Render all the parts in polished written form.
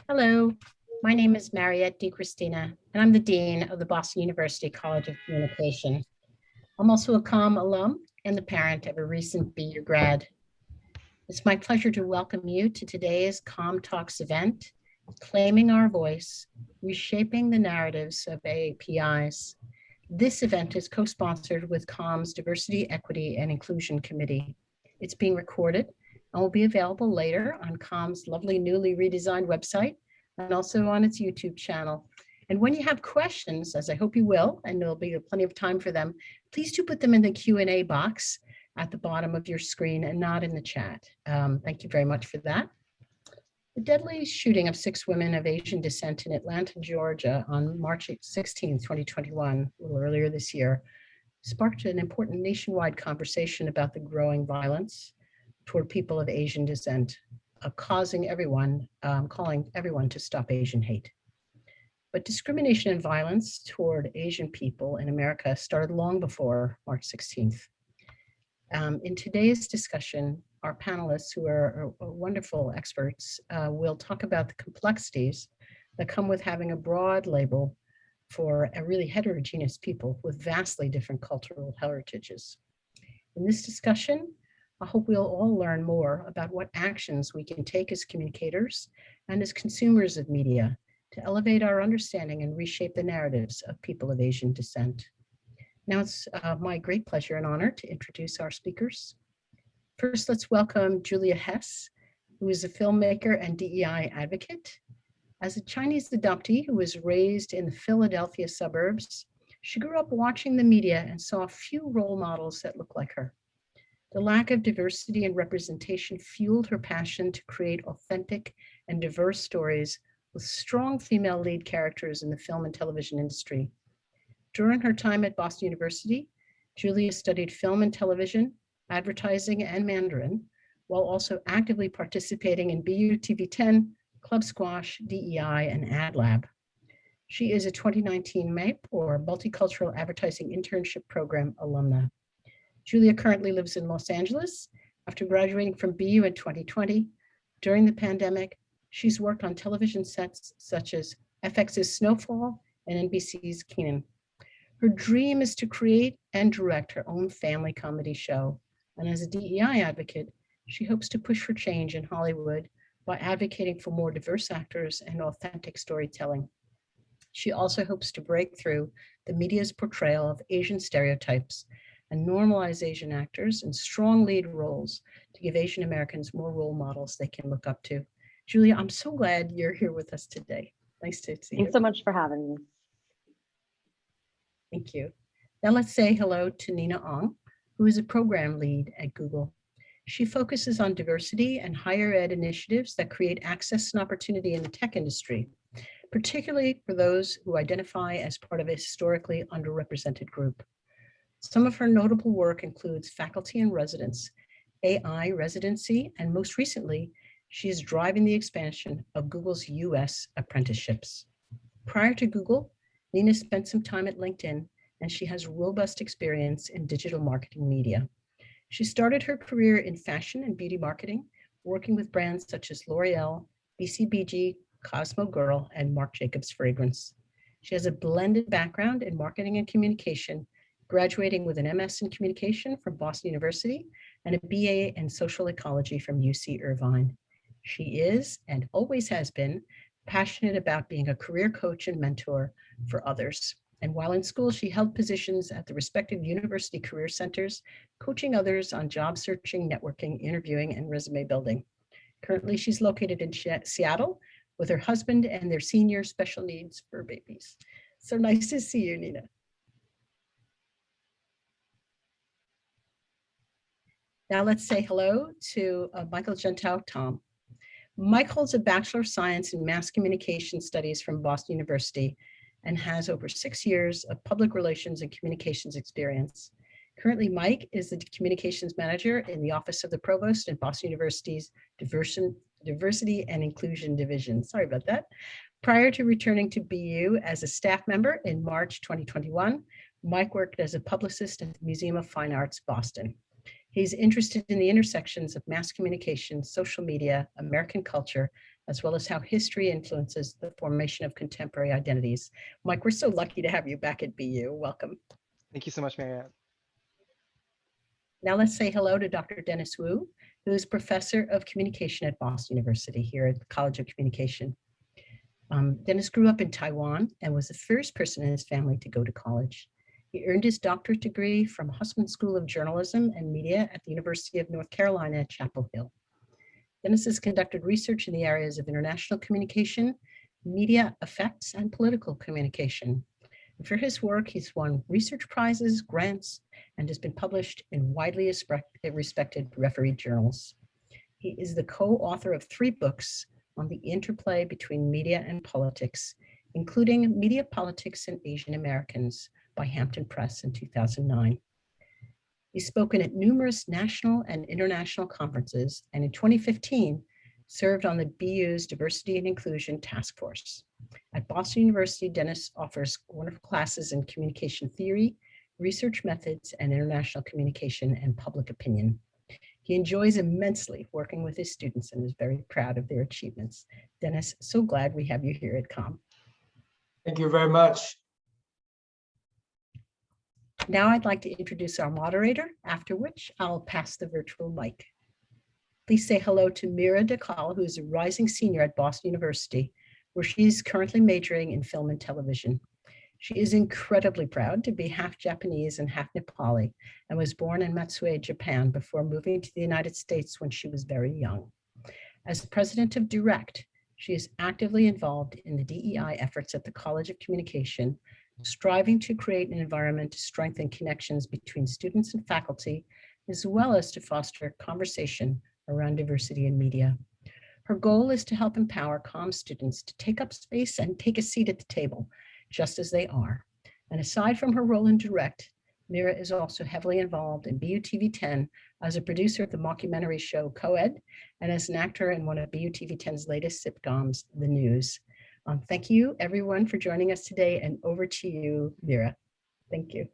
Hello, my name is Mariette DiCristina, and I'm the Dean of the Boston University College of Communication. I'm also a COM alum and the parent of a recent BU grad. It's my pleasure to welcome you to today's COMTalks event, Claiming Our Voice, Reshaping the Narratives of AAPIs. This event is co-sponsored with COM's Diversity, Equity, and Inclusion Committee. It's being recorded and will be available later on COM's lovely newly redesigned website and also on its YouTube channel. And when you have questions, as I hope you will, and there'll be plenty of time for them, please do put them in the Q&A box at the bottom of your screen and not in the chat. Thank you very much for that. The deadly shooting of 6 women of Asian descent in Atlanta, Georgia on March 16, 2021, a little earlier this year, sparked an important nationwide conversation about the growing violence toward people of Asian descent, calling everyone to stop Asian hate. But discrimination and violence toward Asian people in America started long before March 16th. In today's discussion, our panelists, who are wonderful experts, will talk about the complexities that come with having a broad label for a really heterogeneous people with vastly different cultural heritages. In this discussion, I hope we'll all learn more about what actions we can take as communicators and as consumers of media to elevate our understanding and reshape the narratives of people of Asian descent. Now it's my great pleasure and honor to introduce our speakers. First, let's welcome Julia Hess, who is a filmmaker and DEI advocate. As a Chinese adoptee who was raised in the Philadelphia suburbs, she grew up watching the media and saw few role models that looked like her. The lack of diversity and representation fueled her passion to create authentic and diverse stories with strong female lead characters in the film and television industry. During her time at Boston University, Julia studied film and television, advertising, and Mandarin, while also actively participating in BU TV10, Club Squash, DEI, and Ad Lab. She is a 2019 MAPE, or Multicultural Advertising Internship Program alumna. Julia currently lives in Los Angeles. After graduating from BU in 2020, during the pandemic, she's worked on television sets such as FX's Snowfall and NBC's Kenan. Her dream is to create and direct her own family comedy show. And as a DEI advocate, she hopes to push for change in Hollywood by advocating for more diverse actors and authentic storytelling. She also hopes to break through the media's portrayal of Asian stereotypes and normalize Asian actors in strong lead roles to give Asian Americans more role models they can look up to. Julia, I'm so glad you're here with us today. Nice to see you. Thanks so much for having me. Thank you. Now let's say hello to Nina Ong, who is a program lead at Google. She focuses on diversity and higher ed initiatives that create access and opportunity in the tech industry, particularly for those who identify as part of a historically underrepresented group. Some of her notable work includes faculty and residence, AI residency, and most recently, she is driving the expansion of Google's US apprenticeships. Prior to Google, Nina spent some time at LinkedIn, and she has robust experience in digital marketing media. She started her career in fashion and beauty marketing, working with brands such as L'Oreal, BCBG, Cosmo Girl, and Marc Jacobs Fragrance. She has a blended background in marketing and communication, graduating with an MS in communication from Boston University and a BA in social ecology from UC Irvine. She is, and always has been, passionate about being a career coach and mentor for others. And while in school, she held positions at the respective university career centers, coaching others on job searching, networking, interviewing, and resume building. Currently, she's located in Seattle with her husband and their senior special needs fur babies. So nice to see you, Nina. Now let's say hello to Michael Gentile-Tom. Mike holds a Bachelor of Science in Mass Communication Studies from Boston University and has over 6 years of public relations and communications experience. Currently, Mike is the communications manager in the Office of the Provost in Boston University's Diversity and Inclusion Division. Sorry about that. Prior to returning to BU as a staff member in March 2021, Mike worked as a publicist at the Museum of Fine Arts, Boston. He's interested in the intersections of mass communication, social media, American culture, as well as how history influences the formation of contemporary identities. Mike, we're so lucky to have you back at BU. Welcome. Thank you so much, Mariette. Now let's say hello to Dr. Dennis Wu, who is professor of communication at Boston University here at the College of Communication. Dennis grew up in Taiwan and was the first person in his family to go to college. He earned his doctorate degree from Hussman School of Journalism and Media at the University of North Carolina at Chapel Hill. Dennis has conducted research in the areas of international communication, media effects, and political communication. And for his work, he's won research prizes, grants, and has been published in widely respected refereed journals. He is the co-author of 3 books on the interplay between media and politics, including Media Politics and Asian Americans by Hampton Press in 2009. He's spoken at numerous national and international conferences, and in 2015, served on the BU's Diversity and Inclusion Task Force. At Boston University, Dennis offers wonderful classes in communication theory, research methods, and international communication and public opinion. He enjoys immensely working with his students and is very proud of their achievements. Dennis, so glad we have you here at COM. Thank you very much. Now I'd like to introduce our moderator, after which I'll pass the virtual mic. Please say hello to Mira Dekal, who is a rising senior at Boston University, where she's currently majoring in film and television. She is incredibly proud to be half Japanese and half Nepali, and was born in Matsue, Japan, before moving to the United States when she was very young. As president of Direct, she is actively involved in the DEI efforts at the College of Communication, striving to create an environment to strengthen connections between students and faculty, as well as to foster conversation around diversity in media. Her goal is to help empower COM students to take up space and take a seat at the table, just as they are. And aside from her role in Direct, Mira is also heavily involved in BUTV10 as a producer of the mockumentary show Co-Ed and as an actor in one of BUTV10's latest sitcoms, The News. Thank you everyone for joining us today, and over to you, Mira. Thank you.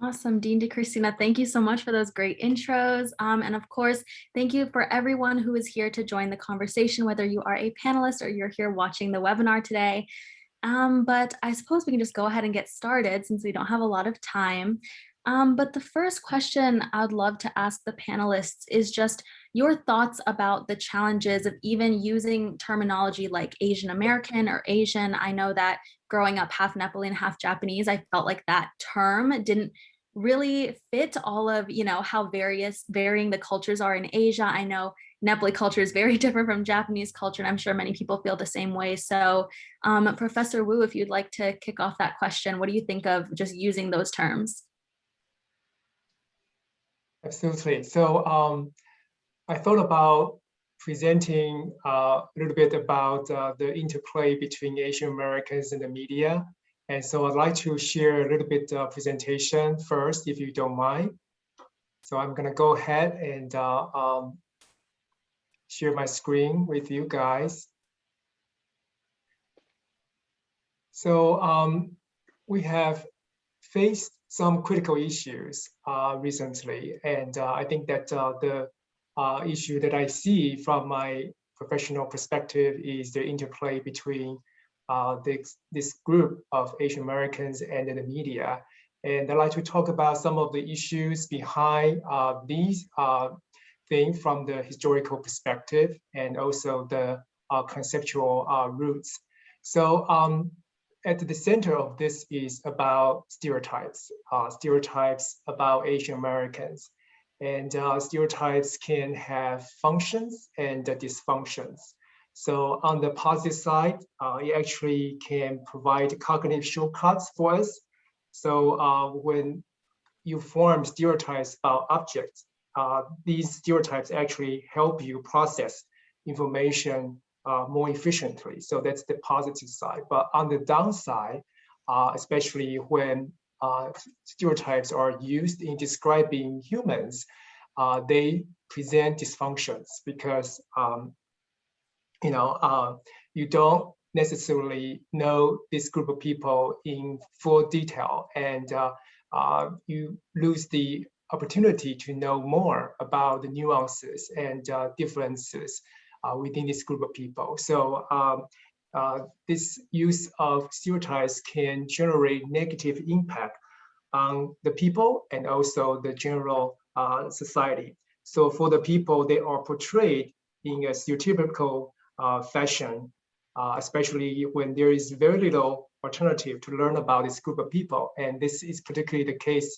Awesome, Dean DeChristina, thank you so much for those great intros. And of course, thank you for everyone who is here to join the conversation, whether you are a panelist or you're here watching the webinar today. But I suppose we can just go ahead and get started since we don't have a lot of time. But the first question I'd love to ask the panelists is just your thoughts about the challenges of even using terminology like Asian American or Asian. I know that growing up half Nepali and half Japanese, I felt like that term didn't really fit all of, how varying the cultures are in Asia. I know Nepali culture is very different from Japanese culture, and I'm sure many people feel the same way. So Professor Wu, if you'd like to kick off that question, what do you think of just using those terms? Absolutely. So I thought about presenting a little bit about the interplay between Asian Americans and the media. And so I'd like to share a little bit of presentation first, if you don't mind. So I'm going to go ahead and share my screen with you guys. So we have faced some critical issues recently, and I think that the issue that I see from my professional perspective is the interplay between this group of Asian Americans and the media. And I'd like to talk about some of the issues behind these things from the historical perspective and also the conceptual roots. So at the center of this is about stereotypes, stereotypes about Asian Americans. And stereotypes can have functions and dysfunctions. So on the positive side, it actually can provide cognitive shortcuts for us. So when you form stereotypes about objects, these stereotypes actually help you process information more efficiently. So that's the positive side. But on the downside, especially when stereotypes are used in describing humans, they present dysfunctions because you don't necessarily know this group of people in full detail, and you lose the opportunity to know more about the nuances and differences within this group of people. So this use of stereotypes can generate negative impact on the people and also the general society. So for the people, they are portrayed in a stereotypical fashion, especially when there is very little alternative to learn about this group of people. And this is particularly the case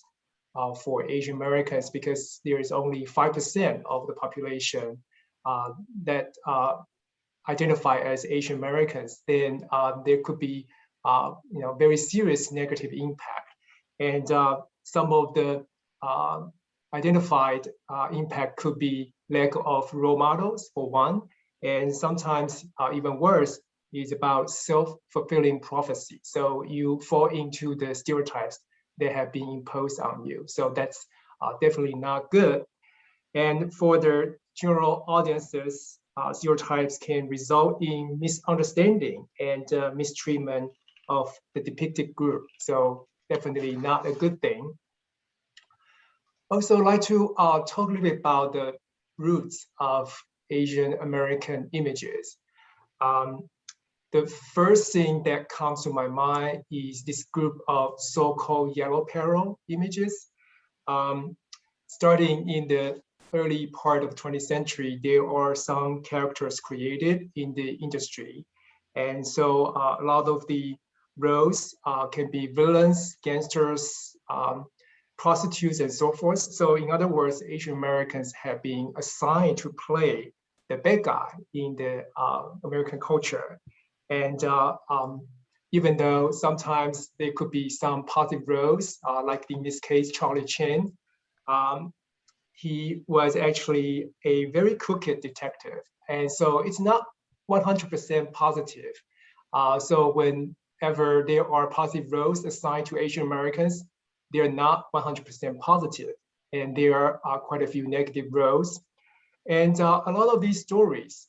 for Asian Americans, because there is only 5% of the population that identify as Asian Americans. Then there could be very serious negative impact. And some of the identified impact could be lack of role models, for one, and sometimes even worse is about self-fulfilling prophecy. So you fall into the stereotypes that have been imposed on you. So that's definitely not good. And for the general audiences, stereotypes can result in misunderstanding and mistreatment of the depicted group. So definitely not a good thing. Also, I'd like to talk a little bit about the roots of Asian American images. The first thing that comes to my mind is this group of so-called yellow peril images. Starting in the early part of the 20th century, there are some characters created in the industry. And so a lot of the roles can be villains, gangsters, prostitutes, and so forth. So in other words, Asian Americans have been assigned to play the bad guy in the American culture. And even though sometimes there could be some positive roles, like in this case, Charlie Chan, he was actually a very crooked detective. And so it's not 100% positive. So whenever there are positive roles assigned to Asian Americans, they're not 100% positive. And there are quite a few negative roles. And a lot of these stories,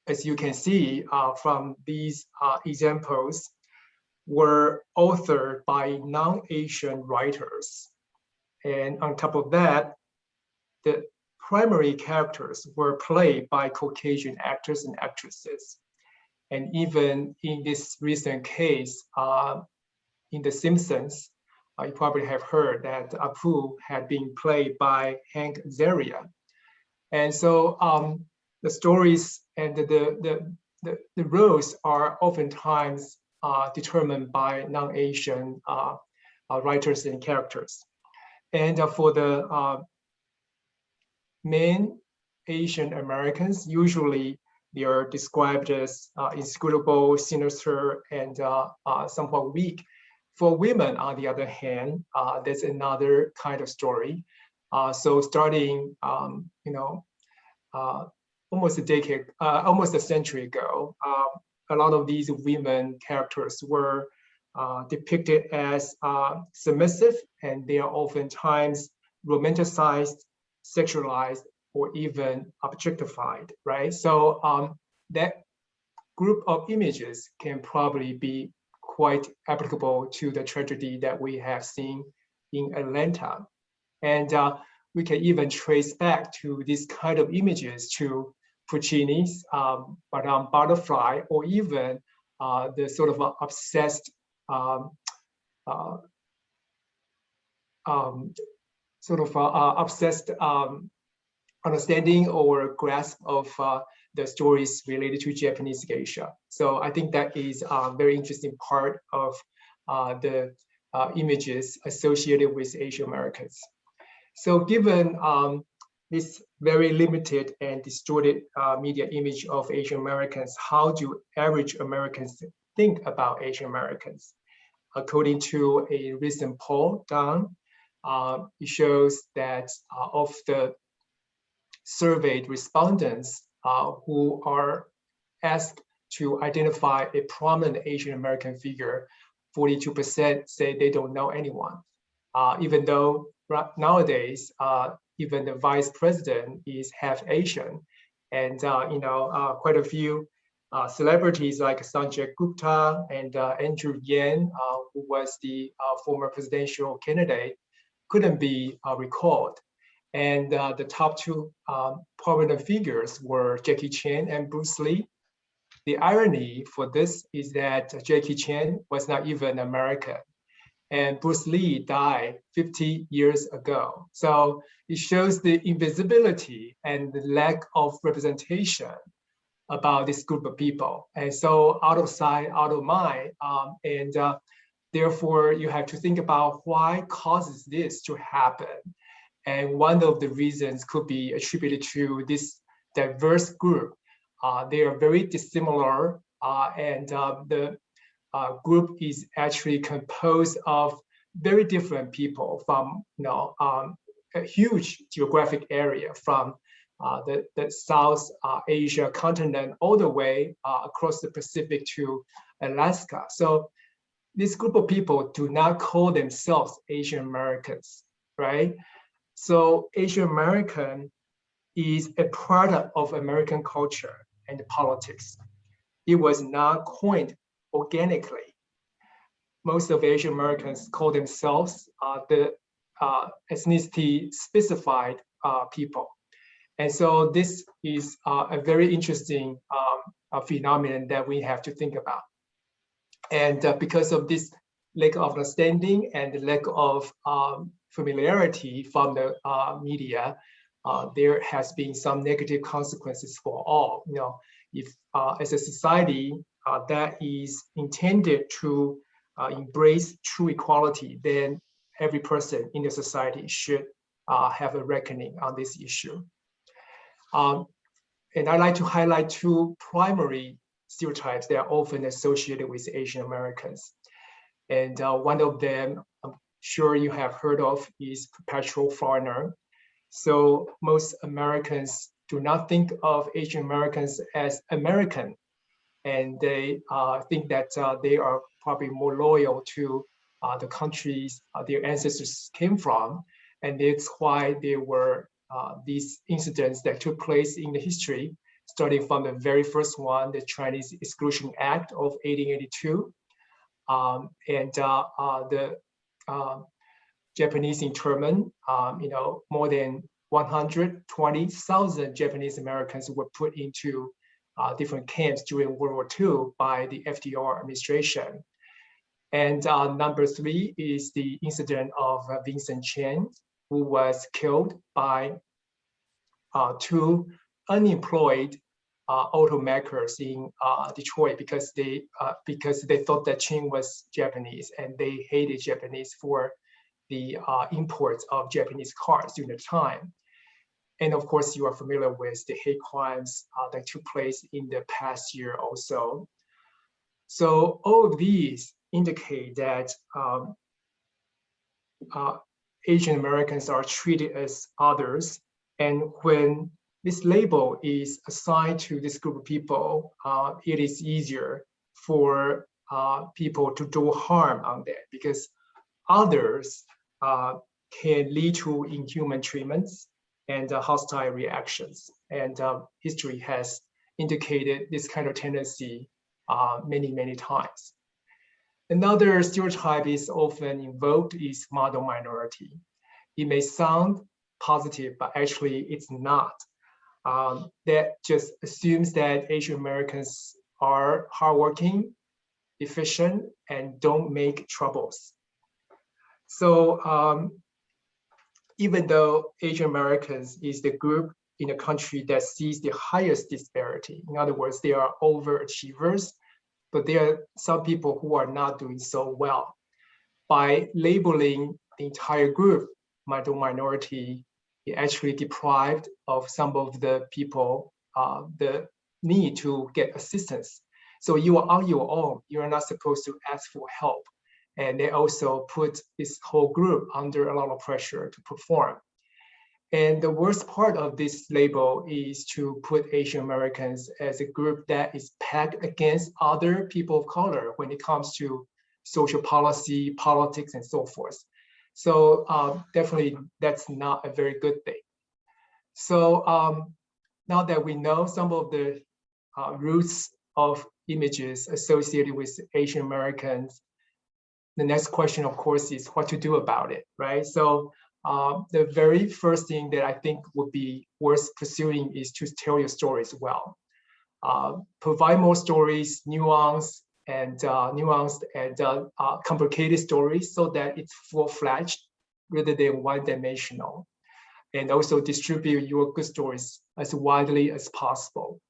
as you can see from these examples, were authored by non-Asian writers. And on top of that, the primary characters were played by Caucasian actors and actresses. And even in this recent case, in The Simpsons, you probably have heard that Apu had been played by Hank Azaria. And so the stories and the roles are oftentimes determined by non-Asian writers and characters. And for the main Asian Americans, usually they are described as inscrutable, sinister, and somewhat weak. For women, on the other hand, that's another kind of story. So starting, almost a century ago, a lot of these women characters were depicted as submissive, and they are oftentimes romanticized, sexualized, or even objectified, right? So that group of images can probably be quite applicable to the tragedy that we have seen in Atlanta. And we can even trace back to these kind of images to Puccini's Madame Butterfly, or even the sort of obsessed understanding or grasp of the stories related to Japanese geisha. So I think that is a very interesting part of the images associated with Asian Americans. So given this very limited and distorted media image of Asian Americans, how do average Americans think about Asian Americans? According to a recent poll done, it shows that of the surveyed respondents who are asked to identify a prominent Asian American figure, 42% say they don't know anyone, even though nowadays, even the vice president is half Asian. And quite a few celebrities like Sanjay Gupta and Andrew Yang, who was the former presidential candidate, couldn't be recalled. And the top two prominent figures were Jackie Chan and Bruce Lee. The irony for this is that Jackie Chan was not even American, and Bruce Lee died 50 years ago. So it shows the invisibility and the lack of representation about this group of people. And so out of sight, out of mind, therefore you have to think about why causes this to happen. And one of the reasons could be attributed to this diverse group. They are very dissimilar, and the group is actually composed of very different people from a huge geographic area, from the South Asia continent all the way across the Pacific to Alaska. So this group of people do not call themselves Asian Americans, right? So Asian American is a product of American culture and politics. It was not coined organically. Most of Asian Americans call themselves the ethnicity specified people. And so this is a very interesting phenomenon that we have to think about. And because of this lack of understanding and the lack of familiarity from the media, there has been some negative consequences for all. If as a society that is intended to embrace true equality, then every person in the society should have a reckoning on this issue. And I'd like to highlight two primary stereotypes that are often associated with Asian Americans. And one of them, I'm sure you have heard of, is perpetual foreigner. So most Americans do not think of Asian Americans as American, and they think that they are probably more loyal to the countries their ancestors came from. And that's why there were these incidents that took place in the history, starting from the very first one, the Chinese Exclusion Act of 1882, and the Japanese internment. More than 120,000 Japanese Americans were put into different camps during World War II by the FDR administration. And number three is the incident of Vincent Chan, who was killed by two unemployed automakers in Detroit because they thought that Chan was Japanese, and they hated Japanese for the imports of Japanese cars during the time. And of course, you are familiar with the hate crimes that took place in the past year also. So all of these indicate that Asian Americans are treated as others. And when this label is assigned to this group of people, it is easier for people to do harm on that, because others can lead to inhuman treatments and hostile reactions. And history has indicated this kind of tendency many, many times. Another stereotype is often invoked is model minority. It may sound positive, but actually it's not. That just assumes that Asian Americans are hardworking, efficient, and don't make troubles. So even though Asian Americans is the group in a country that sees the highest disparity, in other words, they are overachievers, but there are some people who are not doing so well. By labeling the entire group model minority, it actually deprived of some of the people the need to get assistance. So you are on your own. You are not supposed to ask for help. And they also put this whole group under a lot of pressure to perform. And the worst part of this label is to put Asian Americans as a group that is pegged against other people of color when it comes to social policy, politics, and so forth. So definitely that's not a very good thing. So now that we know some of the roots of images associated with Asian Americans, the next question, of course, is what to do about it, right? So the very first thing that I think would be worth pursuing is to tell your stories well. Provide more stories, nuanced and complicated stories, so that it's full-fledged rather than one-dimensional. And also distribute your good stories as widely as possible.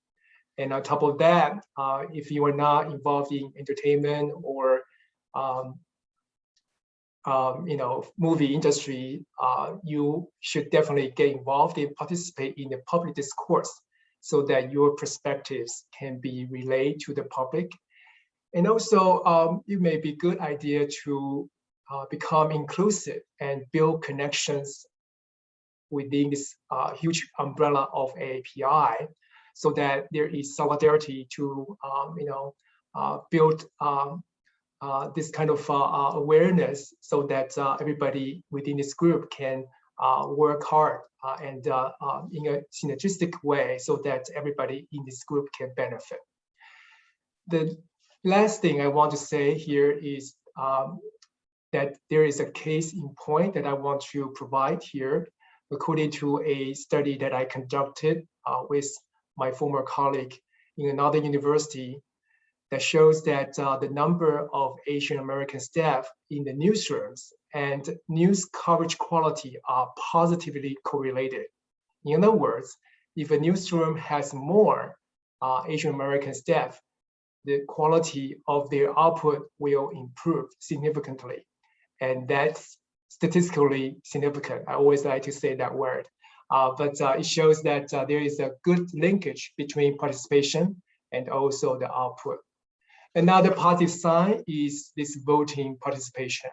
And on top of that, if you are not involved in entertainment or movie industry, you should definitely get involved and participate in the public discourse, so that your perspectives can be relayed to the public. And also, it may be a good idea to become inclusive and build connections within this huge umbrella of AAPI, so that there is solidarity to build this kind of awareness, so that everybody within this group can work hard and in a synergistic way, so that everybody in this group can benefit. The last thing I want to say here is that there is a case in point that I want to provide here, according to a study that I conducted with my former colleague in another university, that shows that the number of Asian American staff in the newsrooms and news coverage quality are positively correlated. In other words, if a newsroom has more Asian American staff, the quality of their output will improve significantly. And that's statistically significant. I always like to say that word. But it shows that there is a good linkage between participation and also the output. Another positive sign is this voting participation.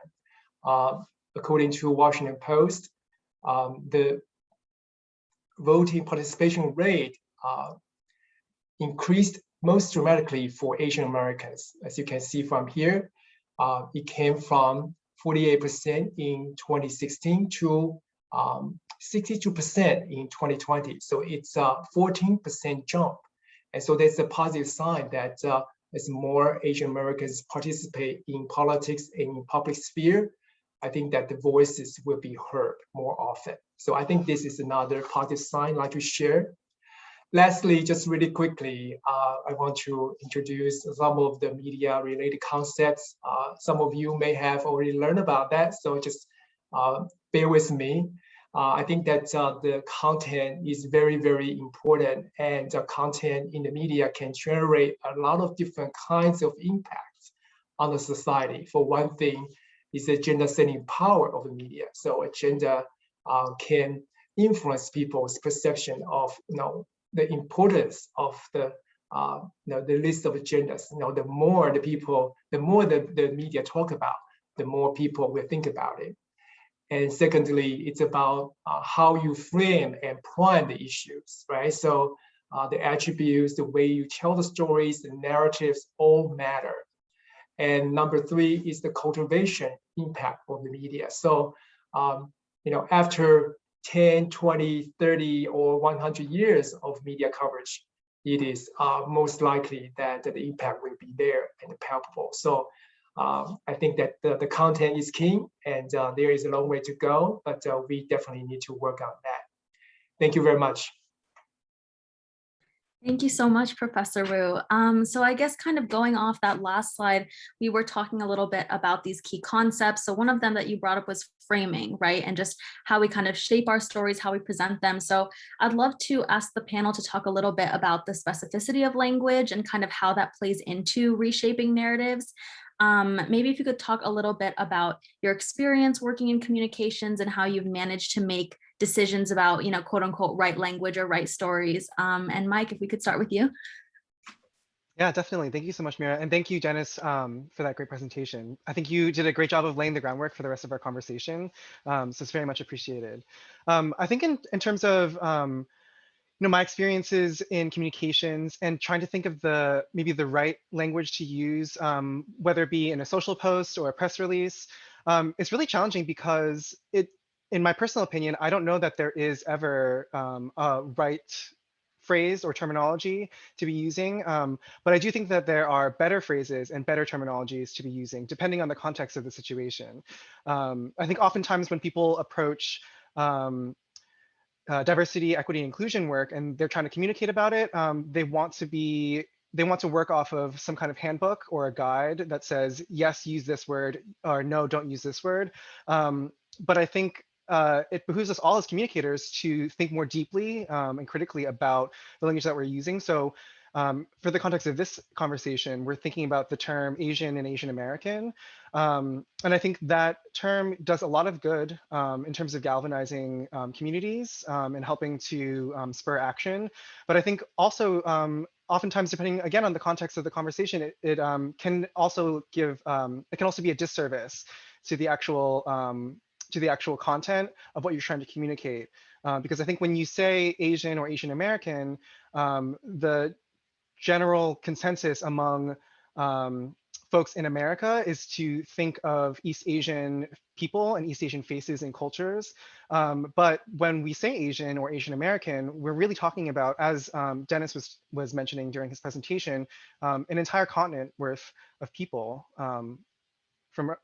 According to Washington Post, the voting participation rate increased most dramatically for Asian Americans. As you can see from here, it came from 48% in 2016 to 62% in 2020. So it's a 14% jump. And so that's a positive sign that as more Asian Americans participate in politics and in public sphere, I think that the voices will be heard more often. So I think this is another positive sign I'd like to share. Lastly, just really quickly, I want to introduce some of the media-related concepts. Some of you may have already learned about that, so just bear with me. I think that the content is very, very important, and the content in the media can generate a lot of different kinds of impacts on the society. For one thing, is the agenda-setting power of the media. So agenda can influence people's perception of the importance of the list of agendas. The more the media talk about, the more people will think about it. And secondly, it's about how you frame and prime the issues, right? So the attributes, the way you tell the stories, the narratives all matter. And number three is the cultivation impact of the media. So, after 10, 20, 30, or 100 years of media coverage, it is most likely that the impact will be there and palpable. So I think that the content is king, and there is a long way to go, but we definitely need to work on that. Thank you very much. Thank you so much, Professor Wu. So I guess kind of going off that last slide, we were talking a little bit about these key concepts. So one of them that you brought up was framing, right? And just how we kind of shape our stories, how we present them. So I'd love to ask the panel to talk a little bit about the specificity of language and kind of how that plays into reshaping narratives. Maybe if you could talk a little bit about your experience working in communications and how you've managed to make decisions about, quote unquote, right language or right stories. And Mike, if we could start with you. Yeah, definitely. Thank you so much, Mira. And thank you, Janice, for that great presentation. I think you did a great job of laying the groundwork for the rest of our conversation. So it's very much appreciated. I think in terms of my experiences in communications and trying to think of maybe the right language to use, whether it be in a social post or a press release, it's really challenging because in my personal opinion, I don't know that there is ever a right phrase or terminology to be using. But I do think that there are better phrases and better terminologies to be using depending on the context of the situation. I think oftentimes when people approach diversity, equity, inclusion work and they're trying to communicate about it, they want to work off of some kind of handbook or a guide that says, yes, use this word, or no, don't use this word. But I think it behooves us all as communicators to think more deeply and critically about the language that we're using. So for the context of this conversation, we're thinking about the term Asian and Asian American. And I think that term does a lot of good in terms of galvanizing communities and helping to spur action. But I think also oftentimes, depending again on the context of the conversation, it can also give it can also be a disservice to the actual content of what you're trying to communicate. Because I think when you say Asian or Asian American, the general consensus among folks in America is to think of East Asian people and East Asian faces and cultures. But when we say Asian or Asian American, we're really talking about, as Dennis was mentioning during his presentation, an entire continent worth of people from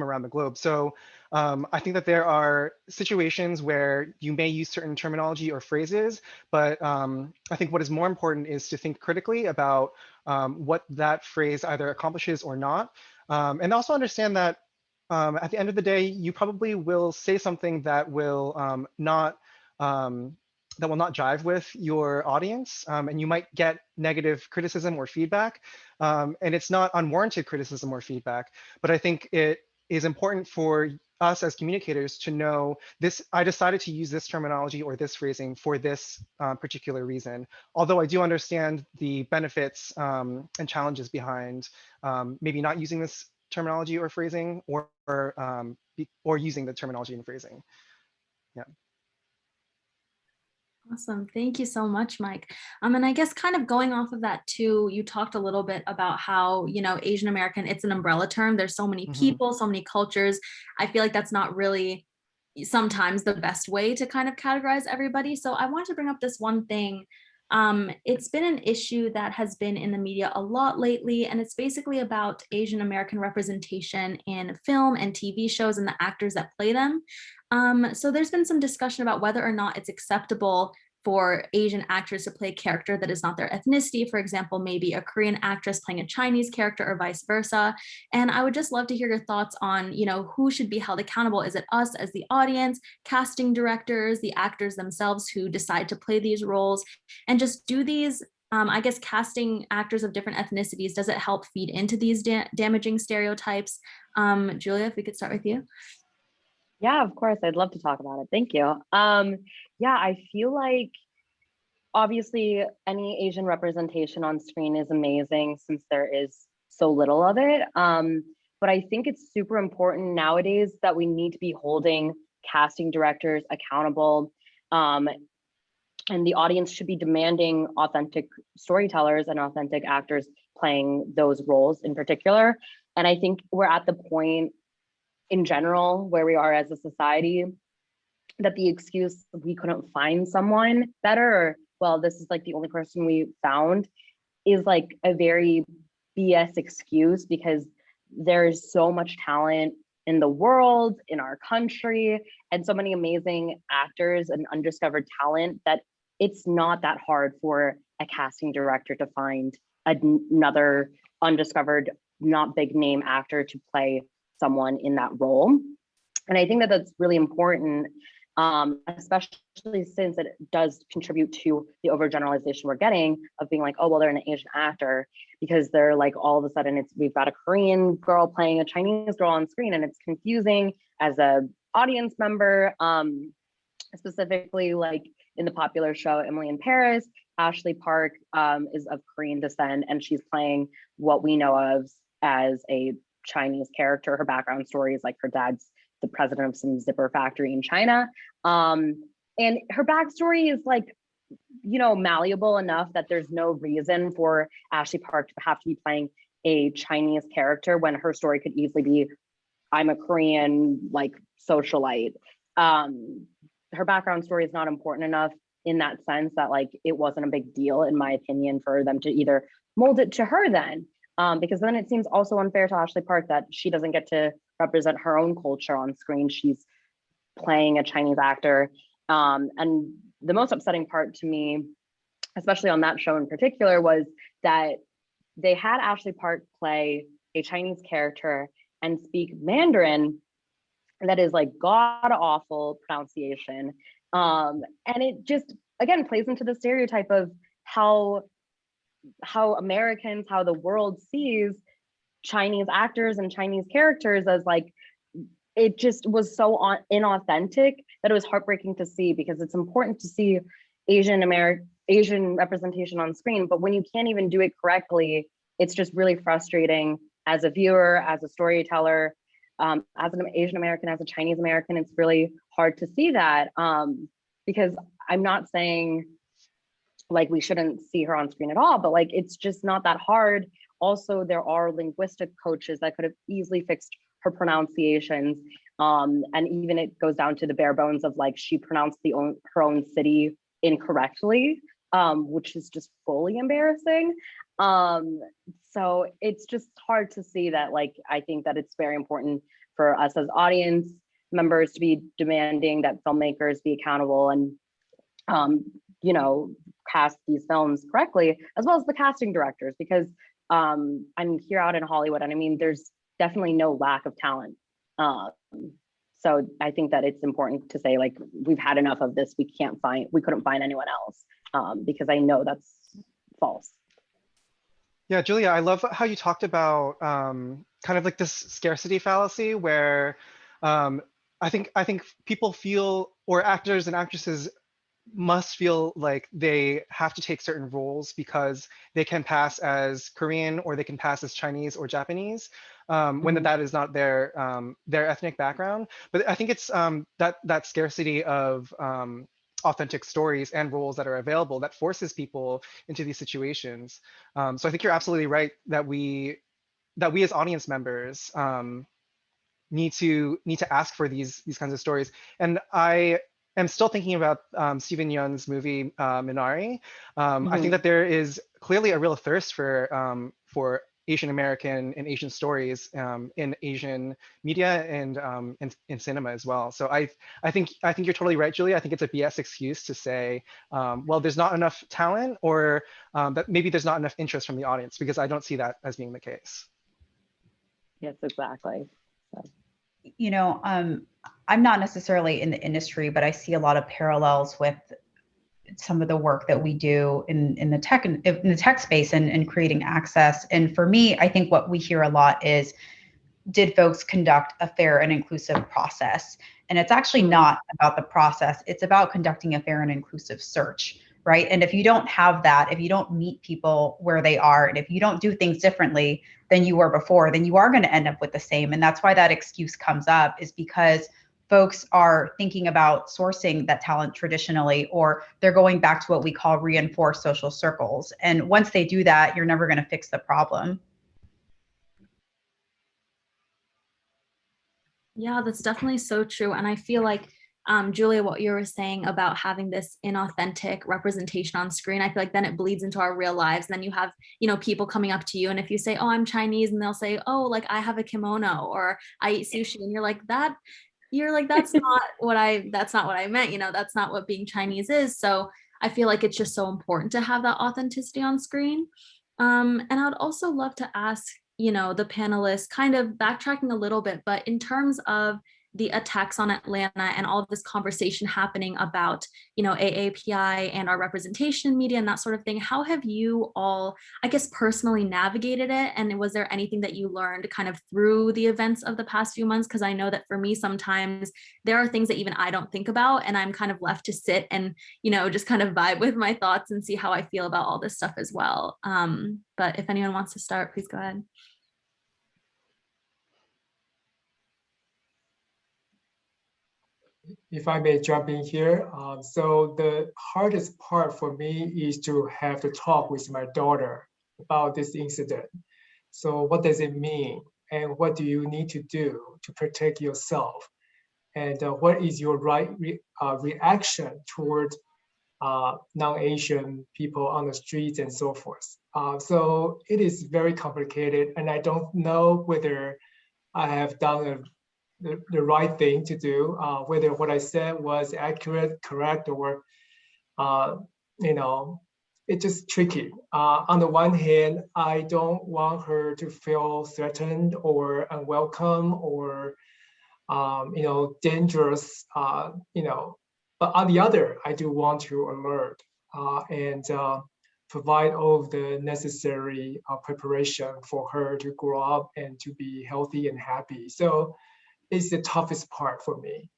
around the globe. So I think that there are situations where you may use certain terminology or phrases, but I think what is more important is to think critically about what that phrase either accomplishes or not. And also understand that at the end of the day, you probably will say something that will not jive with your audience, and you might get negative criticism or feedback. And it's not unwarranted criticism or feedback, but I think it is important for us as communicators to know this. I decided to use this terminology or this phrasing for this particular reason. Although I do understand the benefits and challenges behind maybe not using this terminology or phrasing, or using the terminology and phrasing. Yeah. Awesome. Thank you so much, Mike. And I guess kind of going off of that too, you talked a little bit about how, Asian American, it's an umbrella term. There's so many people, so many cultures. I feel like that's not really sometimes the best way to kind of categorize everybody. So I want to bring up this one thing. It's been an issue that has been in the media a lot lately, and it's basically about Asian American representation in film and TV shows and the actors that play them. So there's been some discussion about whether or not it's acceptable for Asian actors to play a character that is not their ethnicity. For example, maybe a Korean actress playing a Chinese character or vice versa. And I would just love to hear your thoughts on, who should be held accountable? Is it us as the audience, casting directors, the actors themselves who decide to play these roles? And just do these, I guess, casting actors of different ethnicities, does it help feed into these damaging stereotypes? Julia, if we could start with you. Yeah, of course. I'd love to talk about it. Thank you. Yeah, I feel like obviously any Asian representation on screen is amazing since there is so little of it. But I think it's super important nowadays that we need to be holding casting directors accountable. And the audience should be demanding authentic storytellers and authentic actors playing those roles in particular. And I think we're at the point in general where we are as a society that the excuse we couldn't find someone better, or well, this is like the only person we found, is like a very BS excuse, because there's so much talent in the world, in our country, and so many amazing actors and undiscovered talent that it's not that hard for a casting director to find another undiscovered, not big name actor to play someone in that role. And I think that that's really important, especially since it does contribute to the overgeneralization we're getting of being like, oh, well, they're an Asian actor, because they're like, all of a sudden we've got a Korean girl playing a Chinese girl on screen, and it's confusing as a audience member. Specifically, like in the popular show Emily in Paris, Ashley Park is of Korean descent, and she's playing what we know of as a Chinese character. Her background story is like her dad's the president of some zipper factory in China. And her backstory is like, malleable enough that there's no reason for Ashley Park to have to be playing a Chinese character when her story could easily be, I'm a Korean like socialite. Her background story is not important enough in that sense that like it wasn't a big deal, in my opinion, for them to either mold it to her then. Because then it seems also unfair to Ashley Park that she doesn't get to represent her own culture on screen. She's playing a Chinese actor. And the most upsetting part to me, especially on that show in particular, was that they had Ashley Park play a Chinese character and speak Mandarin that is like god awful pronunciation. And it just, again, plays into the stereotype of how Americans, how the world sees Chinese actors and Chinese characters as like, it just was so inauthentic that it was heartbreaking to see, because it's important to see Asian representation on screen, but when you can't even do it correctly, it's just really frustrating as a viewer, as a storyteller, as an Asian American, as a Chinese American. It's really hard to see that, because I'm not saying like we shouldn't see her on screen at all, but like it's just not that hard. Also, there are linguistic coaches that could have easily fixed her pronunciations, and even it goes down to the bare bones of like she pronounced her own city incorrectly, which is just fully embarrassing. So it's just hard to see that. Like, I think that it's very important for us as audience members to be demanding that filmmakers be accountable and you know, cast these films correctly, as well as the casting directors, because I'm here out in Hollywood, and I mean, there's definitely no lack of talent. So I think that it's important to say, like, we've had enough of this. We couldn't find anyone else, because I know that's false. Yeah, Julia, I love how you talked about kind of like this scarcity fallacy, where I think people feel, or actors and actresses must feel like they have to take certain roles because they can pass as Korean or they can pass as Chinese or Japanese, when that is not their ethnic background. But I think it's that scarcity of authentic stories and roles that are available that forces people into these situations. So I think you're absolutely right that we as audience members need to ask for these kinds of stories. And I'm still thinking about Steven Yeun's movie Minari. I think that there is clearly a real thirst for Asian American and Asian stories in Asian media and in cinema as well. So I think you're totally right, Julia. I think it's a BS excuse to say, well, there's not enough talent, or that maybe there's not enough interest from the audience, because I don't see that as being the case. Yes, exactly. So. You know, I'm not necessarily in the industry, but I see a lot of parallels with some of the work that we do in the tech space and creating access. And for me, I think what we hear a lot is, did folks conduct a fair and inclusive process? And it's actually not about the process. It's about conducting a fair and inclusive search, right? And if you don't have that, if you don't meet people where they are, and if you don't do things differently than you were before, then you are going to end up with the same. And that's why that excuse comes up, is because folks are thinking about sourcing that talent traditionally, or they're going back to what we call reinforced social circles. And once they do that, you're never going to fix the problem. Yeah, that's definitely so true. And I feel like, Julia, what you were saying about having this inauthentic representation on screen, I feel like then it bleeds into our real lives. And then you have, you know, people coming up to you, and if you say, oh, I'm Chinese, and they'll say, oh, like I have a kimono, or I eat sushi, and you're like, that's not what I meant, you know, that's not what being Chinese is. So I feel like it's just so important to have that authenticity on screen. And I'd also love to ask, you know, the panelists, kind of backtracking a little bit, but in terms of the attacks on Atlanta and all of this conversation happening about, you know, AAPI and our representation in media and that sort of thing, how have you all, I guess, personally navigated it? And was there anything that you learned kind of through the events of the past few months? Because I know that for me, sometimes there are things that even I don't think about, and I'm kind of left to sit and, you know, just kind of vibe with my thoughts and see how I feel about all this stuff as well. But if anyone wants to start, please go ahead. If I may jump in here. So the hardest part for me is to have to talk with my daughter about this incident. So what does it mean? And what do you need to do to protect yourself? And what is your right reaction toward non-Asian people on the streets and so forth. So it is very complicated, and I don't know whether I have done the right thing to do, whether what I said was accurate, correct, or, it's just tricky. On the one hand, I don't want her to feel threatened or unwelcome or, dangerous, but on the other, I do want to alert and provide all of the necessary preparation for her to grow up and to be healthy and happy. So it's the toughest part for me.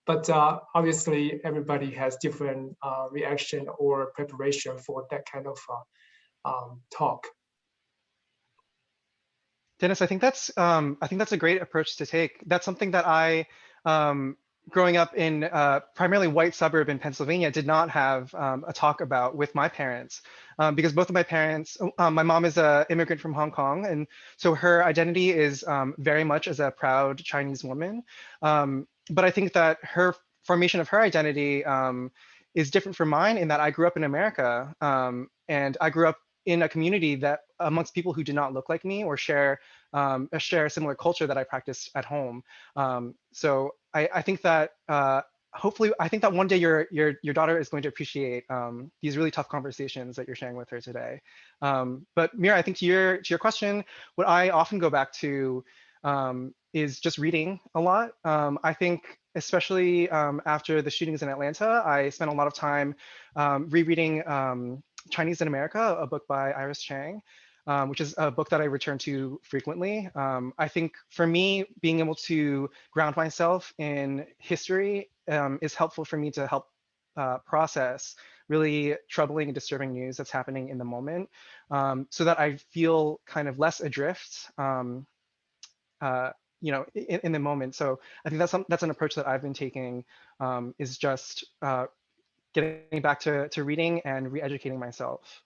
But obviously everybody has different reaction or preparation for that kind of talk. Dennis, I think that's a great approach to take. That's something that I, growing up in primarily white suburb in Pennsylvania, did not have a talk about with my parents, because both of my parents, my mom is an immigrant from Hong Kong, and so her identity is very much as a proud Chinese woman. But I think that her formation of her identity is different from mine in that I grew up in America, and I grew up in a community that amongst people who do not look like me or share a similar culture that I practice at home. So I think that hopefully, I think that one day your daughter is going to appreciate these really tough conversations that you're sharing with her today. But Mira, I think to your question, what I often go back to is just reading a lot. I think especially after the shootings in Atlanta, I spent a lot of time rereading Chinese in America, a book by Iris Chang, which is a book that I return to frequently. I think for me, being able to ground myself in history is helpful for me to help process really troubling and disturbing news that's happening in the moment, so that I feel kind of less adrift, in the moment. So I think that's an approach that I've been taking, is just getting back to reading and re-educating myself.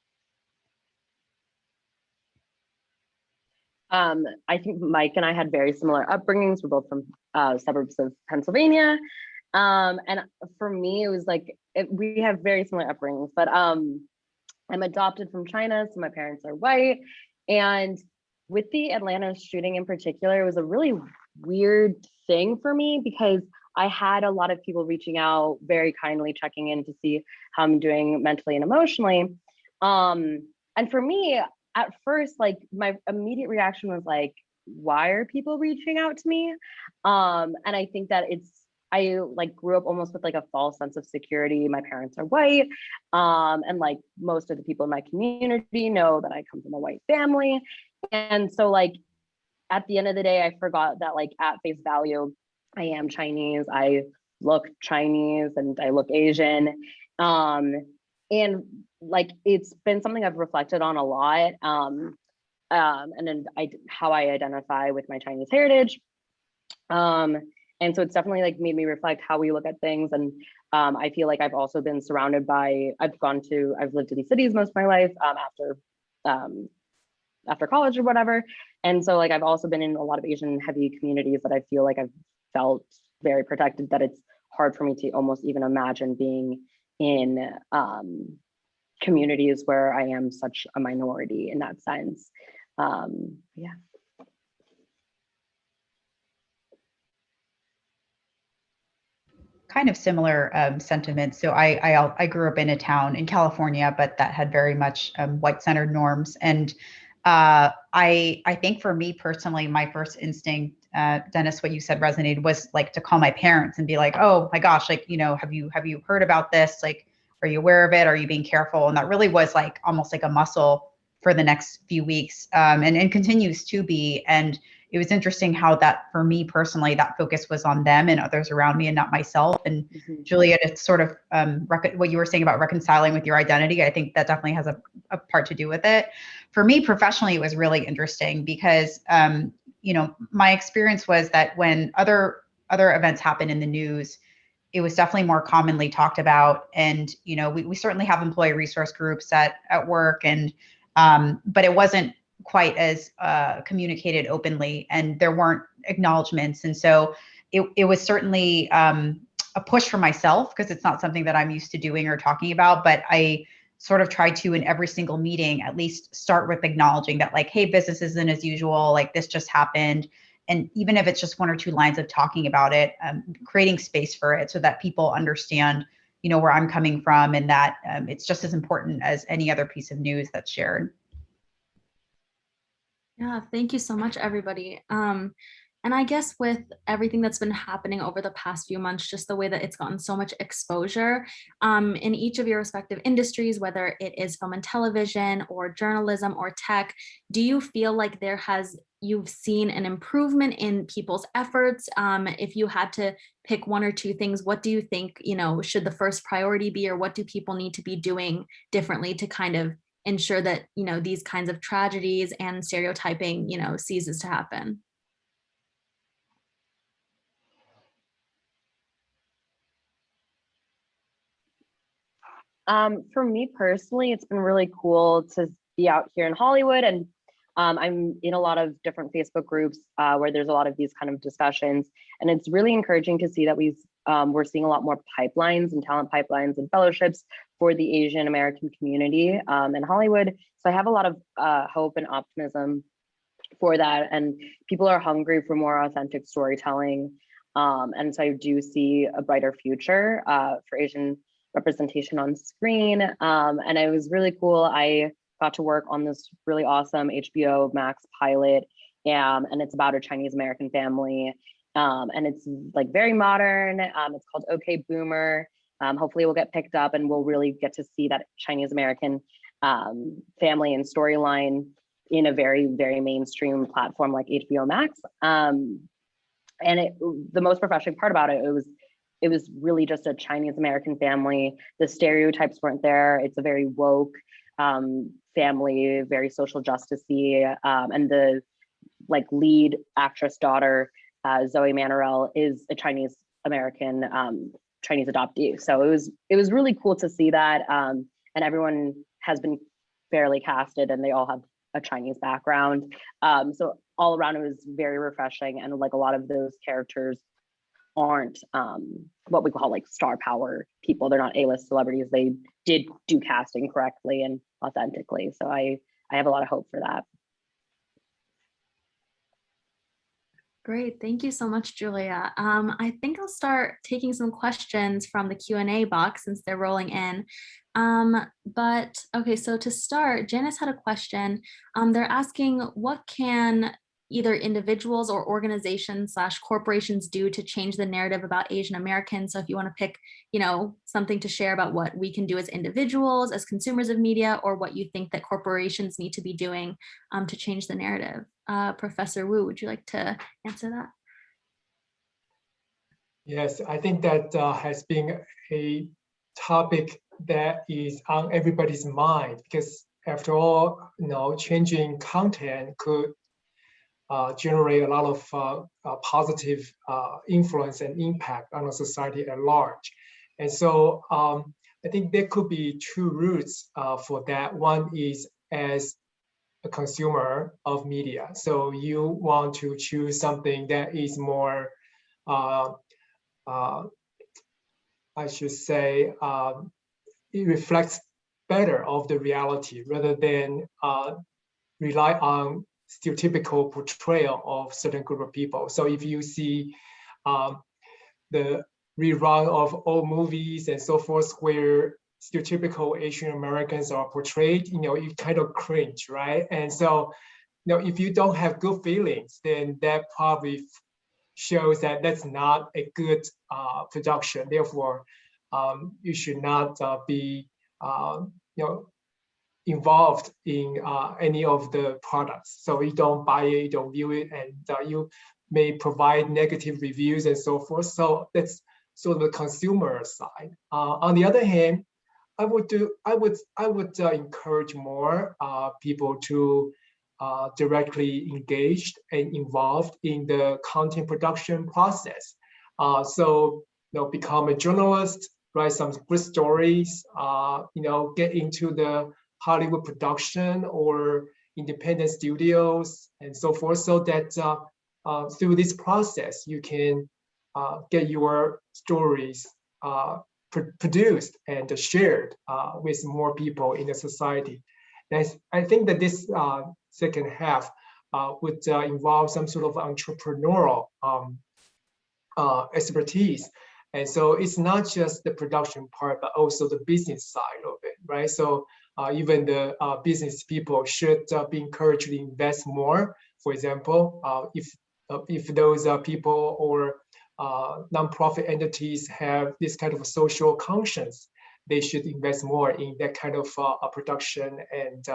I think Mike and I had very similar upbringings. We're both from suburbs of Pennsylvania. And for me, it was like, we have very similar upbringings, but I'm adopted from China, so my parents are white. And with the Atlanta shooting in particular, it was a really weird thing for me because I had a lot of people reaching out, very kindly checking in to see how I'm doing mentally and emotionally. And for me, at first, like my immediate reaction was like, why are people reaching out to me? And I think that I like grew up almost with like a false sense of security. My parents are white. And like most of the people in my community know that I come from a white family. And so like, at the end of the day, I forgot that like at face value, I am Chinese, I look Chinese and I look Asian. And like, it's been something I've reflected on a lot. And then how I identify with my Chinese heritage. And so it's definitely like made me reflect how we look at things. And I feel like I've also been surrounded by, I've lived in these cities most of my life after college or whatever. And so like, I've also been in a lot of Asian heavy communities that I feel like I've felt very protected, that it's hard for me to almost even imagine being in communities where I am such a minority in that sense. Yeah. Kind of similar sentiments. So I grew up in a town in California, but that had very much white-centered norms. And I think for me personally, my first instinct, Dennis, what you said resonated, was like to call my parents and be like, oh my gosh, like, have you heard about this? Like, are you aware of it? Are you being careful? And that really was like almost like a muscle for the next few weeks, and continues to be. And it was interesting how that, for me personally, that focus was on them and others around me and not myself. And Julia, it's sort of what you were saying about reconciling with your identity. I think that definitely has a part to do with it. For me professionally, it was really interesting because, my experience was that when other events happen in the news, it was definitely more commonly talked about. And, we certainly have employee resource groups at work, and but it wasn't quite as communicated openly, and there weren't acknowledgments. And so it was certainly a a push for myself because it's not something that I'm used to doing or talking about, but I sort of try to in every single meeting at least start with acknowledging that like, hey, business isn't as usual, like this just happened. And even if it's just one or two lines of talking about it, creating space for it so that people understand, you know, where I'm coming from and that it's just as important as any other piece of news that's shared. Yeah, thank you so much, everybody. And I guess with everything that's been happening over the past few months, just the way that it's gotten so much exposure in each of your respective industries, whether it is film and television or journalism or tech, do you feel like you've seen an improvement in people's efforts? If you had to pick one or two things, what do you think, you know, should the first priority be, or what do people need to be doing differently to kind of ensure that, you know, these kinds of tragedies and stereotyping, you know, ceases to happen? For me personally, it's been really cool to be out here in Hollywood, and I'm in a lot of different Facebook groups where there's a lot of these kind of discussions, and it's really encouraging to see that we're seeing a lot more pipelines and talent pipelines and fellowships for the Asian American community in Hollywood. So I have a lot of hope and optimism for that, and people are hungry for more authentic storytelling, and so I do see a brighter future for Asian representation on screen. And it was really cool. I got to work on this really awesome HBO Max pilot, and it's about a Chinese American family, and it's like very modern. It's called OK Boomer. Hopefully we'll get picked up and we'll really get to see that Chinese American family and storyline in a very, very mainstream platform like HBO Max. And the most refreshing part about it was really just a Chinese American family. The stereotypes weren't there. It's a very woke family, very social justice-y, and the like lead actress daughter, Zoe Manorel, is a Chinese American Chinese adoptee. So it was really cool to see that, and everyone has been fairly casted, and they all have a Chinese background. So all around, it was very refreshing, and like a lot of those characters aren't what we call like star power people. They're not A-list celebrities. They did do casting correctly and authentically. So I have a lot of hope for that. Great, thank you so much, Julia. I think I'll start taking some questions from the Q&A box since they're rolling in. But okay, so to start, Janice had a question. They're asking, what can either individuals or organizations / corporations do to change the narrative about Asian Americans? So if you want to pick, you know, something to share about what we can do as individuals, as consumers of media, or what you think that corporations need to be doing to change the narrative. Professor Wu, would you like to answer that? Yes, I think that has been a topic that is on everybody's mind, because after all, you know, changing content could generate a lot of positive influence and impact on a society at large. And so I think there could be two routes for that. One is as a consumer of media. So you want to choose something that is more, I should say, it reflects better of the reality rather than rely on stereotypical portrayal of certain group of people. So if you see the rerun of old movies and so forth where stereotypical Asian Americans are portrayed, you know, you kind of cringe, right? And so, you know, if you don't have good feelings, then that probably shows that that's not a good production. Therefore, you should not be, you know, involved in any of the products. So you don't buy it, you don't view it, and you may provide negative reviews and so forth. So that's sort of the consumer side. On the other hand, I would encourage more people to directly engaged and involved in the content production process. So, you know, become a journalist, write some good stories, you know, get into the Hollywood production or independent studios and so forth, so that through this process, you can get your stories produced and shared with more people in the society. And I think that this second half would involve some sort of entrepreneurial expertise. And so it's not just the production part, but also the business side of it, right? So even the business people should be encouraged to invest more. For example, if those people or nonprofit entities have this kind of social conscience, they should invest more in that kind of production and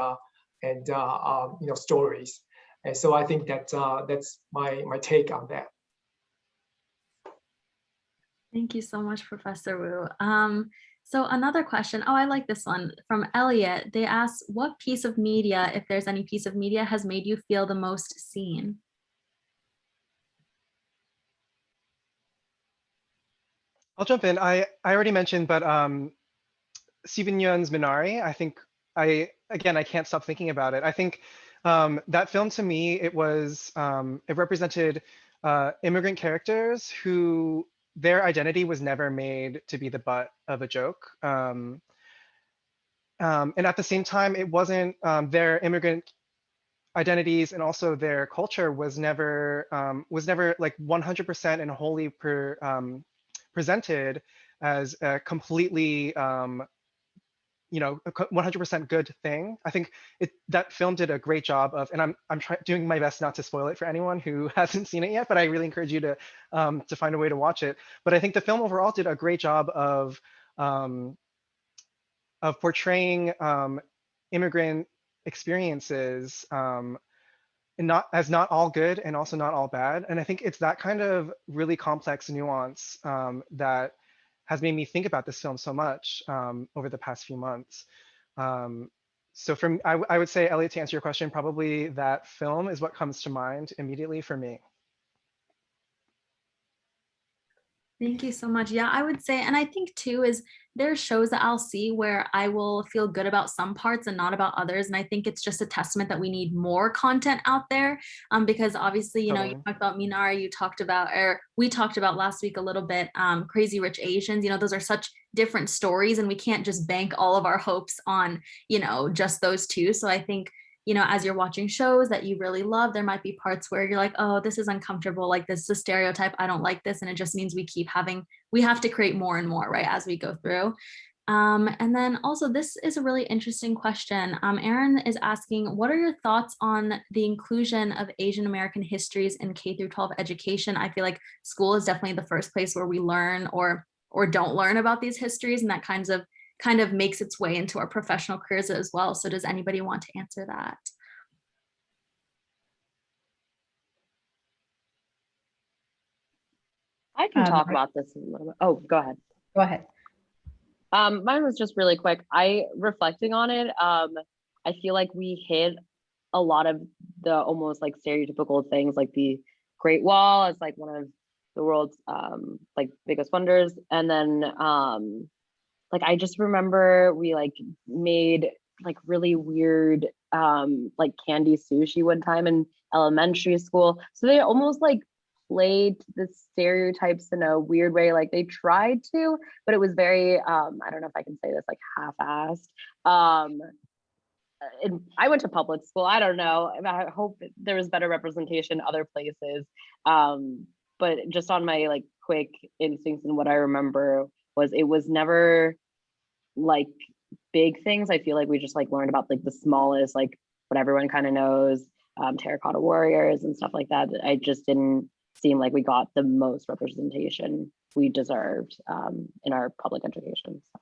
stories. And so I think that that's my take on that. Thank you so much, Professor Wu. So another question, I like this one from Elliot. They ask, what piece of media, if there's any piece of media, has made you feel the most seen? I'll jump in. I already mentioned, but Steven Yeun's Minari, I think I can't stop thinking about it. I think that film, to me, it represented immigrant characters who their identity was never made to be the butt of a joke. And at the same time, it wasn't their immigrant identities, and also their culture was never like 100% and wholly presented as a completely 100% good thing. I think that film did a great job of, and I'm doing my best not to spoil it for anyone who hasn't seen it yet, but I really encourage you to find a way to watch it. But I think the film overall did a great job of portraying immigrant experiences and not all good and also not all bad. And I think it's that kind of really complex nuance that has made me think about this film so much over the past few months. So I would say, Elliot, to answer your question, probably that film is what comes to mind immediately for me. Thank you so much. Yeah, I would say, and I think too, is there are shows that I'll see where I will feel good about some parts and not about others. And I think it's just a testament that we need more content out there. Because obviously, you talked about Minari, we talked about last week a little bit, Crazy Rich Asians, those are such different stories, and we can't just bank all of our hopes on, just those two. So I think, as you're watching shows that you really love, there might be parts where you're like, oh, this is uncomfortable. Like, this is a stereotype. I don't like this. And it just means we have to create more and more, right, as we go through. And then also, this is a really interesting question. Aaron is asking, what are your thoughts on the inclusion of Asian American histories in K through 12 education? I feel like school is definitely the first place where we learn or don't learn about these histories, and that kind of makes its way into our professional careers as well. So does anybody want to answer that? I can talk about this a little bit. Oh, go ahead. Go ahead. Mine was just really quick. Reflecting on it, I feel like we hit a lot of the almost like stereotypical things, like the Great Wall as like one of the world's like biggest wonders. And then like, I just remember we like made like really weird like candy sushi one time in elementary school. So they almost like played the stereotypes in a weird way. Like they tried to, but it was very, I don't know if I can say this, like half-assed. And I went to public school. I don't know. I hope there was better representation other places. But just on my like quick instincts and what I remember it was never like big things. I feel like we just like learned about like the smallest, like what everyone kind of knows, terracotta warriors and stuff like that. I just didn't seem like we got the most representation we deserved in our public education. So.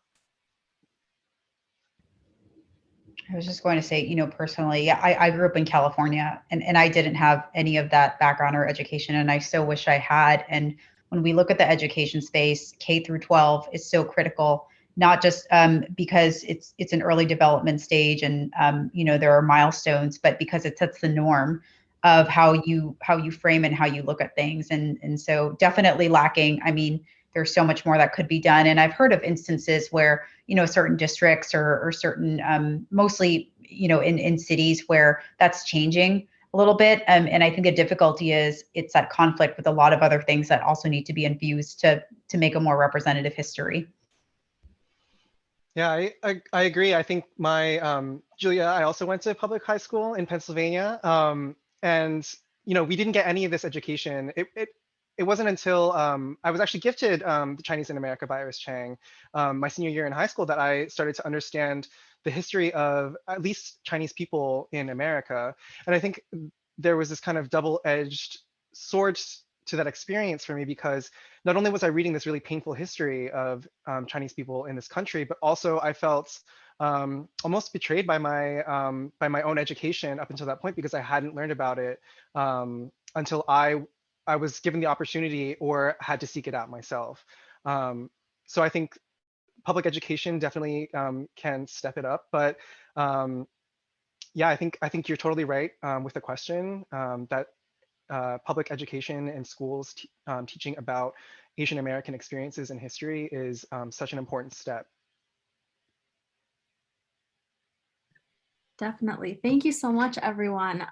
I was just going to say, personally, yeah, I grew up in California and I didn't have any of that background or education, and I so wish I had. And when we look at the education space, K through 12 is so critical, not just because it's an early development stage and there are milestones, but because it sets the norm of how you frame and how you look at things. And so definitely lacking. I mean, there's so much more that could be done. And I've heard of instances where, certain districts or certain, mostly, in cities where that's changing. a little bit. And I think the difficulty is it's that conflict with a lot of other things that also need to be infused to make a more representative history. Yeah, I agree. I think my Julia, I also went to public high school in Pennsylvania, and we didn't get any of this education. It wasn't until I was actually gifted the Chinese in America by Iris Chang my senior year in high school that I started to understand the history of at least Chinese people in America. And I think there was this kind of double-edged sword to that experience for me, because not only was I reading this really painful history of Chinese people in this country, but also I felt almost betrayed by my own education up until that point, because I hadn't learned about it until I was given the opportunity or had to seek it out myself. So I think public education definitely can step it up, but yeah, I think you're totally right with the question that public education and schools teaching about Asian American experiences and history is such an important step. Definitely. Thank you so much, everyone.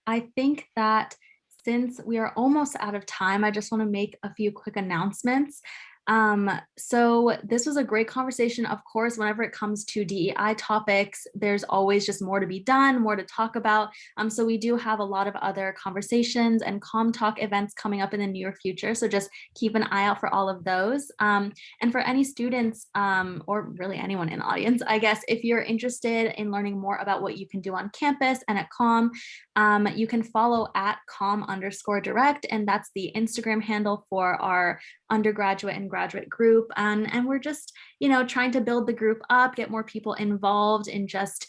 I think that since we are almost out of time, I just want to make a few quick announcements. So this was a great conversation. Of course, whenever it comes to DEI topics, there's always just more to be done, more to talk about. So we do have a lot of other conversations and COMTalk events coming up in the near future. So just keep an eye out for all of those. And for any students or really anyone in the audience, I guess, if you're interested in learning more about what you can do on campus and at COM, you can follow at com_direct, and that's the Instagram handle for our undergraduate and graduate group. And we're just, trying to build the group up, get more people involved in just,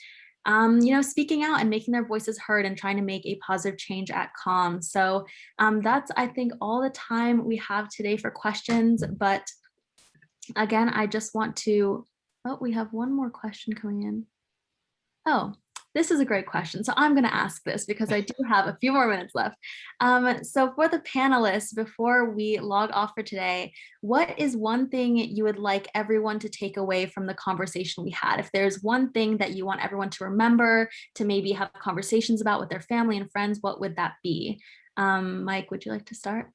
speaking out and making their voices heard and trying to make a positive change at COM. So that's, I think, all the time we have today for questions. But again, I just want to, we have one more question coming in. Oh, this is a great question. So I'm going to ask this because I do have a few more minutes left. So for the panelists, before we log off for today, what is one thing you would like everyone to take away from the conversation we had? If there's one thing that you want everyone to remember, to maybe have conversations about with their family and friends, what would that be? Mike, would you like to start?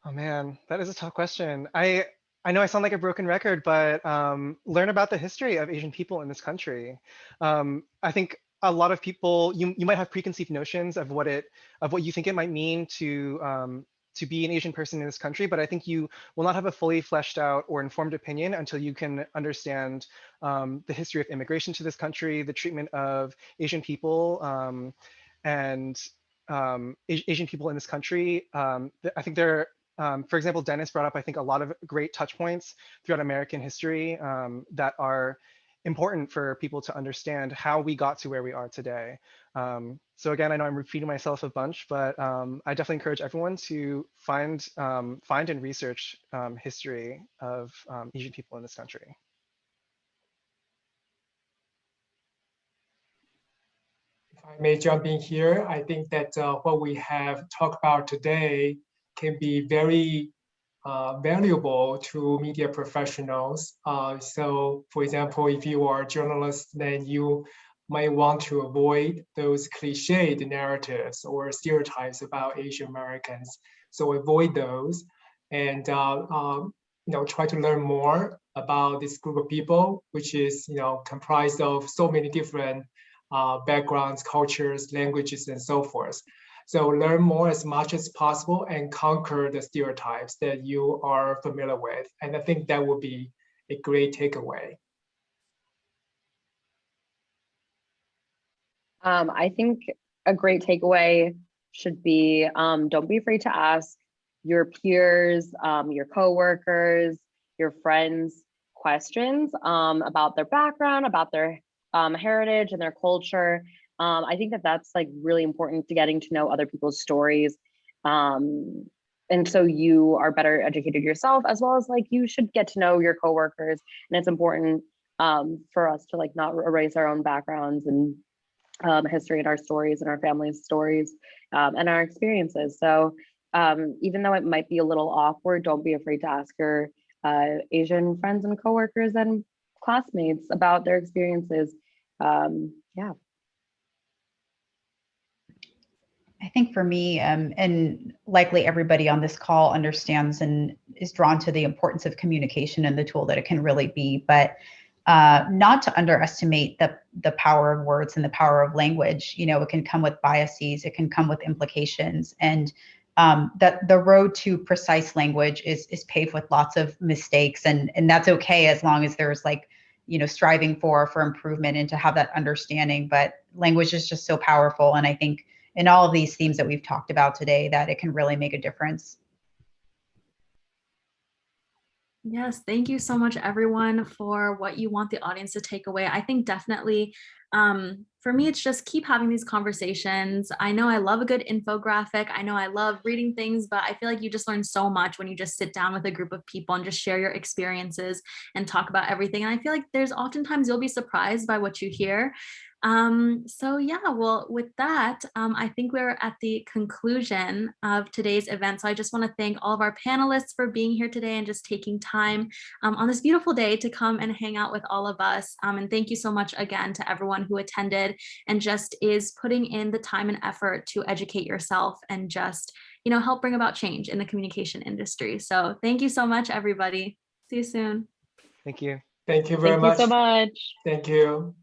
Oh man, that is a tough question. I know I sound like a broken record, but learn about the history of Asian people in this country. I think a lot of people, you might have preconceived notions of what you think it might mean to be an Asian person in this country, but I think you will not have a fully fleshed out or informed opinion until you can understand the history of immigration to this country, the treatment of Asian people, and Asian people in this country. I think there for example, Dennis brought up, I think, a lot of great touch points throughout American history that are important for people to understand how we got to where we are today. So again, I know I'm repeating myself a bunch, but I definitely encourage everyone to find and research history of Asian people in this country. If I may jump in here, I think that what we have talked about today can be very valuable to media professionals. So for example, if you are a journalist, then you might want to avoid those cliched narratives or stereotypes about Asian Americans. So avoid those and try to learn more about this group of people, which is comprised of so many different backgrounds, cultures, languages, and so forth. So learn more as much as possible and conquer the stereotypes that you are familiar with. And I think that would be a great takeaway. I think a great takeaway should be don't be afraid to ask your peers, your coworkers, your friends questions about their background, about their heritage and their culture. I think that that's like really important to getting to know other people's stories. And so you are better educated yourself, as well as like you should get to know your coworkers. And it's important for us to like not erase our own backgrounds and history and our stories and our family's stories and our experiences. So even though it might be a little awkward, don't be afraid to ask your Asian friends and coworkers and classmates about their experiences. Yeah. think for me, and likely everybody on this call understands and is drawn to the importance of communication and the tool that it can really be, but not to underestimate the power of words and the power of language. You know, it can come with biases, it can come with implications, and that the road to precise language is paved with lots of mistakes, and that's okay as long as there's like, you know, striving for improvement and to have that understanding. But language is just so powerful, and I think in all of these themes that we've talked about today, that it can really make a difference. Yes, thank you so much, everyone, for what you want the audience to take away. I think definitely, for me, it's just keep having these conversations. I know I love a good infographic. I know I love reading things, but I feel like you just learn so much when you just sit down with a group of people and just share your experiences and talk about everything. And I feel like there's oftentimes you'll be surprised by what you hear. So yeah, well, with that, I think we're at the conclusion of today's event. So I just want to thank all of our panelists for being here today and just taking time on this beautiful day to come and hang out with all of us. And thank you so much again to everyone who attended and just is putting in the time and effort to educate yourself and just, you know, help bring about change in the communication industry. So thank you so much, everybody. See you soon. Thank you. Thank you very Thank much. you so much. Thank you.